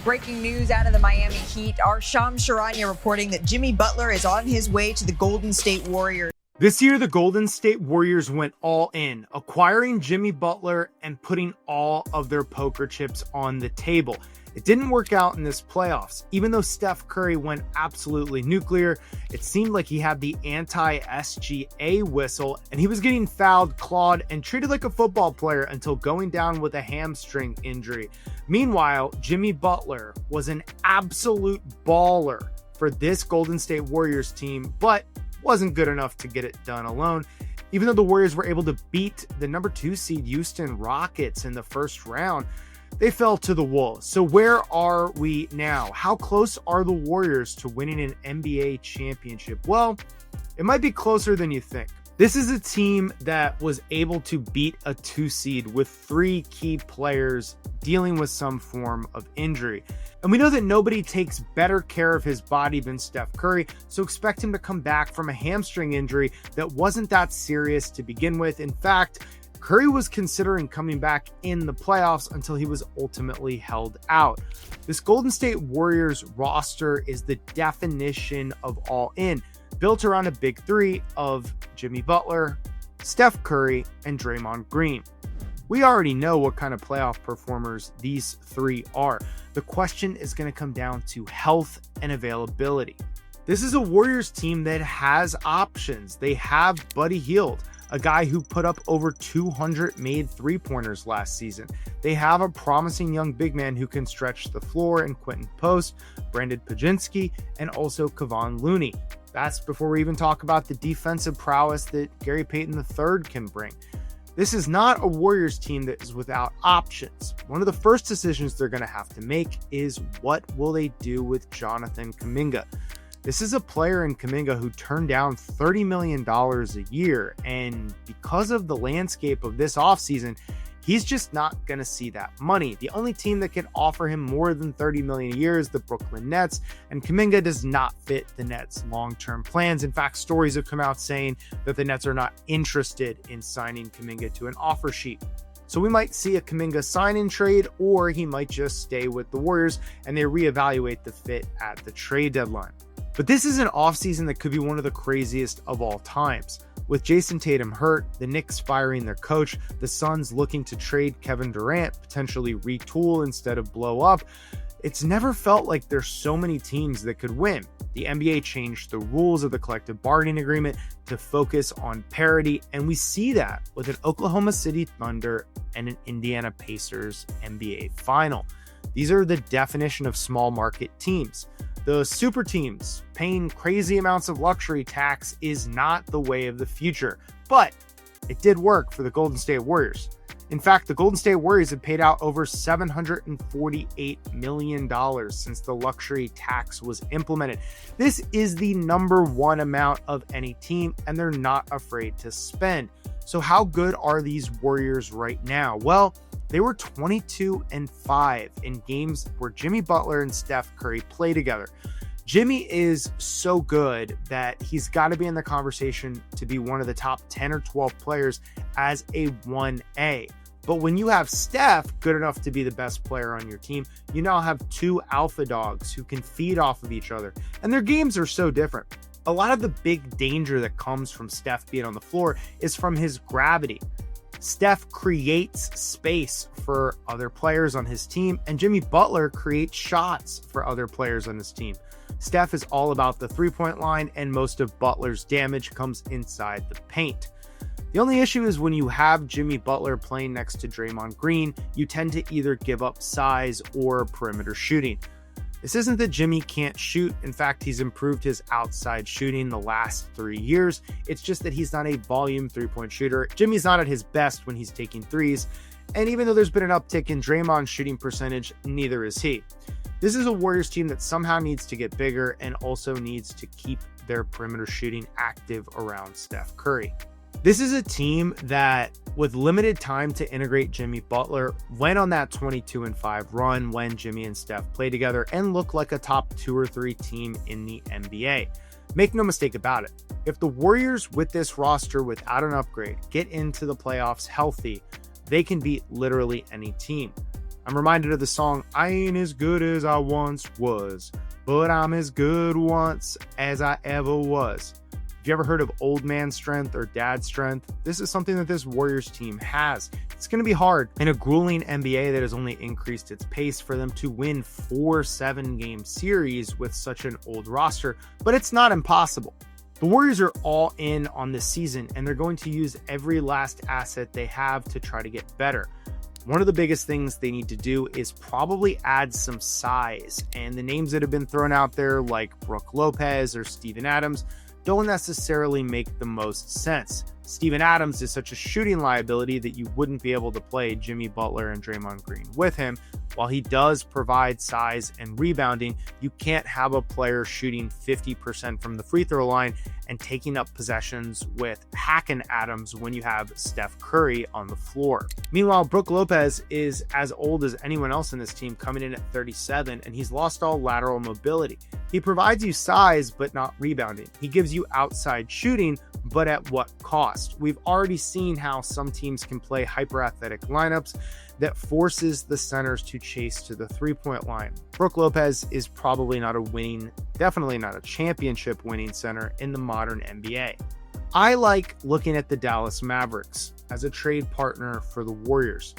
Breaking news out of the Miami Heat. Our Shams Charania reporting that Jimmy Butler is on his way to the Golden State Warriors. This year, the Golden State Warriors went all in, acquiring Jimmy Butler and putting all of their poker chips on the table. It didn't work out in this playoffs. Even though Steph Curry went absolutely nuclear, it seemed like he had the anti-SGA whistle, and he was getting fouled, clawed, and treated like a football player until going down with a hamstring injury. Meanwhile, Jimmy Butler was an absolute baller for this Golden State Warriors team, but wasn't good enough to get it done alone. Even though the Warriors were able to beat the number 2 seed Houston Rockets in the first round, they fell to the Wolves. So where are we now? How close are the Warriors to winning an NBA championship? Well, it might be closer than you think. This is a team that was able to beat a 2 seed with 3 key players dealing with some form of injury. And we know that nobody takes better care of his body than Steph Curry, so expect him to come back from a hamstring injury that wasn't that serious to begin with. In fact, Curry was considering coming back in the playoffs until he was ultimately held out. This Golden State Warriors roster is the definition of all in, built around a big 3 of Jimmy Butler, Steph Curry, and Draymond Green. We already know what kind of playoff performers these 3 are. The question is going to come down to health and availability. This is a Warriors team that has options. They have Buddy Hield, a guy who put up over 200 made three-pointers last season. They have a promising young big man who can stretch the floor in Quentin Post, Brandon Pajinski, and also Kevon Looney. That's before we even talk about the defensive prowess that Gary Payton III can bring. This is not a Warriors team that is without options. One of the first decisions they're going to have to make is what will they do with Jonathan Kuminga? This is a player in Kuminga who turned down $30 million a year, and because of the landscape of this offseason, he's just not going to see that money. The only team that can offer him more than $30 million a year is the Brooklyn Nets, and Kuminga does not fit the Nets' long-term plans. In fact, stories have come out saying that the Nets are not interested in signing Kuminga to an offer sheet. So we might see a Kuminga sign-in trade, or he might just stay with the Warriors and they reevaluate the fit at the trade deadline. But this is an offseason that could be one of the craziest of all times. With Jason Tatum hurt, the Knicks firing their coach, the Suns looking to trade Kevin Durant, potentially retool instead of blow up, it's never felt like there's so many teams that could win. The NBA changed the rules of the collective bargaining agreement to focus on parity, and we see that with an Oklahoma City Thunder and an Indiana Pacers NBA final. These are the definition of small market teams. The super teams paying crazy amounts of luxury tax is not the way of the future, but it did work for the Golden State Warriors. In fact, the Golden State Warriors have paid out over $748 million since the luxury tax was implemented. This is the number 1 amount of any team, and they're not afraid to spend. So how good are these Warriors right now? Well, they were 22-5 in games where Jimmy Butler and Steph Curry play together. Jimmy is so good that he's got to be in the conversation to be one of the top 10 or 12 players as a 1A. But when you have Steph good enough to be the best player on your team, you now have 2 alpha dogs who can feed off of each other. And their games are so different. A lot of the big danger that comes from Steph being on the floor is from his gravity. Steph creates space for other players on his team, and Jimmy Butler creates shots for other players on his team. Steph is all about the three-point line, and most of Butler's damage comes inside the paint. The only issue is when you have Jimmy Butler playing next to Draymond Green, you tend to either give up size or perimeter shooting. This isn't that Jimmy can't shoot. In fact, he's improved his outside shooting the last 3 years. It's just that he's not a volume three-point shooter. Jimmy's not at his best when he's taking threes. And even though there's been an uptick in Draymond's shooting percentage, neither is he. This is a Warriors team that somehow needs to get bigger and also needs to keep their perimeter shooting active around Steph Curry. This is a team that, with limited time to integrate Jimmy Butler, went on that 22-5 run when Jimmy and Steph played together and looked like a top 2 or 3 team in the NBA. Make no mistake about it. If the Warriors with this roster without an upgrade get into the playoffs healthy, they can beat literally any team. I'm reminded of the song, I ain't as good as I once was, but I'm as good once as I ever was. If you ever heard of old man strength or dad strength, this is something that this Warriors team has. It's going to be hard in a grueling NBA that has only increased its pace for them to win 4 7-game series with such an old roster, but it's not impossible. The Warriors are all in on this season, and they're going to use every last asset they have to try to get better. One of the biggest things they need to do is probably add some size, and the names that have been thrown out there like Brook Lopez or Steven Adams don't necessarily make the most sense. Steven Adams is such a shooting liability that you wouldn't be able to play Jimmy Butler and Draymond Green with him. While he does provide size and rebounding, you can't have a player shooting 50% from the free throw line and taking up possessions with hacking Adams when you have Steph Curry on the floor. Meanwhile, Brook Lopez is as old as anyone else in this team, coming in at 37, and he's lost all lateral mobility. He provides you size, but not rebounding. He gives you outside shooting, but at what cost? We've already seen how some teams can play hyper-athletic lineups that forces the centers to chase to the three-point line. Brook Lopez is probably not a winning, definitely not a championship winning center in the modern NBA. I like looking at the Dallas Mavericks as a trade partner for the Warriors.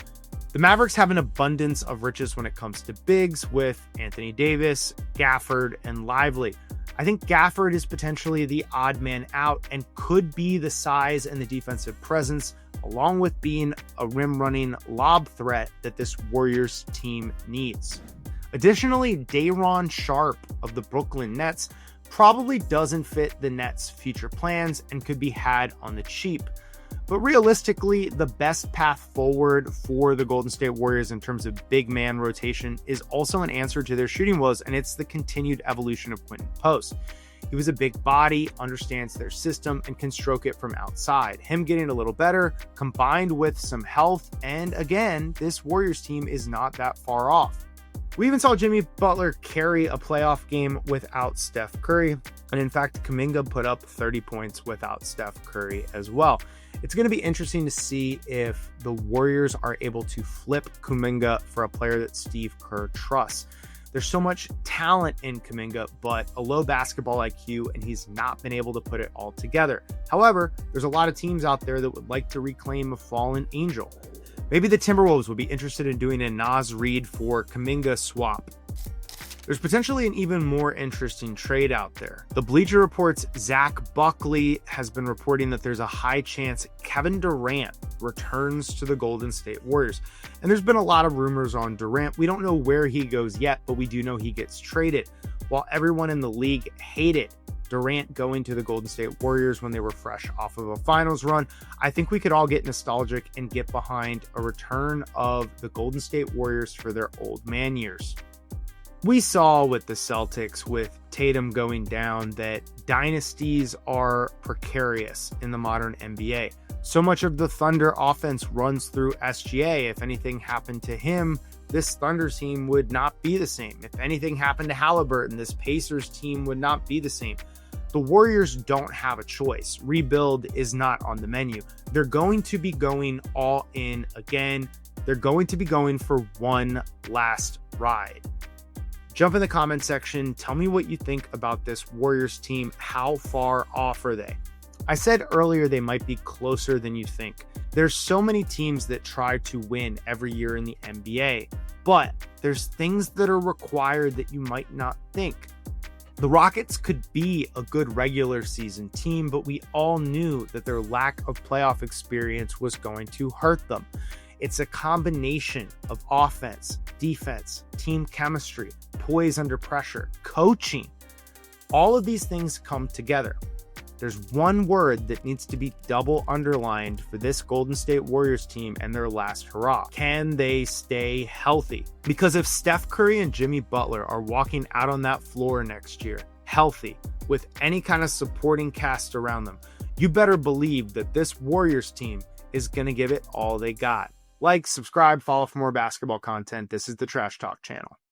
The Mavericks have an abundance of riches when it comes to bigs with Anthony Davis, Gafford, and Lively. I think Gafford is potentially the odd man out and could be the size and the defensive presence, along with being a rim-running lob threat that this Warriors team needs. Additionally, Day'Ron Sharpe of the Brooklyn Nets probably doesn't fit the Nets' future plans and could be had on the cheap. But realistically, the best path forward for the Golden State Warriors in terms of big man rotation is also an answer to their shooting woes, and it's the continued evolution of Quentin Post. He was a big body, understands their system, and can stroke it from outside. Him getting a little better, combined with some health, and again, this Warriors team is not that far off. We even saw Jimmy Butler carry a playoff game without Steph Curry, and in fact, Kuminga put up 30 points without Steph Curry as well. It's going to be interesting to see if the Warriors are able to flip Kuminga for a player that Steve Kerr trusts. There's so much talent in Kuminga, but a low basketball IQ, and he's not been able to put it all together. However, there's a lot of teams out there that would like to reclaim a fallen angel. Maybe the Timberwolves would be interested in doing a Naz Reid for Kuminga swap. There's potentially an even more interesting trade out there. The Bleacher Report's Zach Buckley has been reporting that there's a high chance Kevin Durant returns to the Golden State Warriors. And there's been a lot of rumors on Durant. We don't know where he goes yet, but we do know he gets traded. While everyone in the league hated Durant going to the Golden State Warriors when they were fresh off of a finals run, I think we could all get nostalgic and get behind a return of the Golden State Warriors for their old man years. We saw with the Celtics, with Tatum going down, that dynasties are precarious in the modern NBA. So much of the Thunder offense runs through SGA. If anything happened to him, this Thunder team would not be the same. If anything happened to Halliburton, this Pacers team would not be the same. The Warriors don't have a choice. Rebuild is not on the menu. They're going to be going all in again. They're going to be going for one last ride. Jump in the comment section. Tell me what you think about this Warriors team. How far off are they? I said earlier they might be closer than you think. There's so many teams that try to win every year in the NBA, but there's things that are required that you might not think. The Rockets could be a good regular season team, but we all knew that their lack of playoff experience was going to hurt them. It's a combination of offense, defense, team chemistry, poise under pressure, coaching. All of these things come together. There's one word that needs to be double underlined for this Golden State Warriors team and their last hurrah. Can they stay healthy? Because if Steph Curry and Jimmy Butler are walking out on that floor next year, healthy, with any kind of supporting cast around them, you better believe that this Warriors team is going to give it all they got. Like, subscribe, follow for more basketball content. This is the Trash Talk channel.